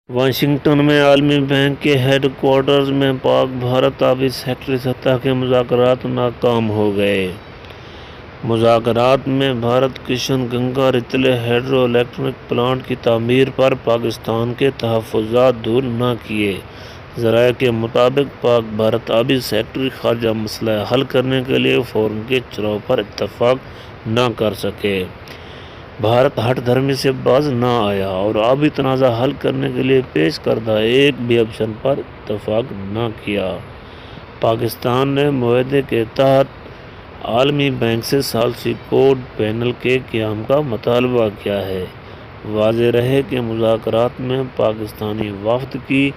Washington میں عالمی bank کے ہیڈ کوارٹرز میں پاک بھارت آبی سیکٹر سطح کے مذاکرات ناکام ہو گئے۔ مذاکرات میں Bharat Kishanganga Ratle hydroelectric plant کی تعمیر پر پاکستان کے تحفظات دور نہ کیے۔ ذرائع کے مطابق پاک بھارت آبی سیکٹر خارجہ مسئلہ حل کرنے کے لیے فورم کے چراغ پر اتفاق نہ کر سکے۔ بھارت ہٹ دھرمی سے باز نہ آیا اور آبی تنازع حل کرنے کے لیے پیش کردہ ایک بھی آپشن پر اتفاق نہ کیا۔ پاکستان نے معاہدے کے تحت عالمی بینک سے ثالثی کوڈ پینل کے قیام کا مطالبہ کیا ہے۔ واضح رہے کہ مذاکرات میں پاکستانی وفد کی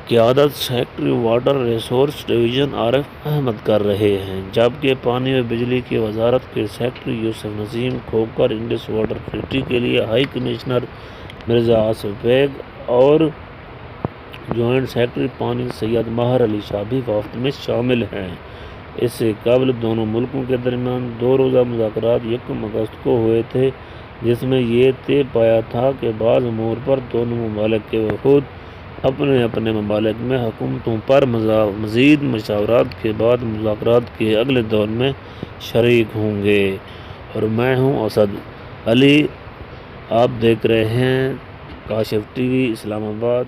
قیادت سیکریٹری واٹر ریسورس ڈویژن عارف احمد کر رہے ہیں، جبکہ پانی و بجلی کی وزارت کے secretary Yusuf Naseem Khokhar Indus water authority کے لیے ہائی کمشنر مرزا آصف بیگ اور جوائنٹ سیکریٹری پانی سید ماہر علی شاہ بھی وفد میں شامل ہیں۔ اس سے قبل دونوں ملکوں کے درمیان 2 روزہ مذاکرات یکم اگست کو ہوئے تھے، جس میں یہ طے پایا تھا کہ بعض امور پر دونوں ممالک کے وفود اپنے اپنے ممالک میں حکومتوں پر مزید مشاورات کے بعد مذاکرات کے اگلے دور میں شریک ہوں گے۔ اور میں ہوں اسد علی، آپ دیکھ رہے ہیں کاشف ٹی وی اسلام آباد۔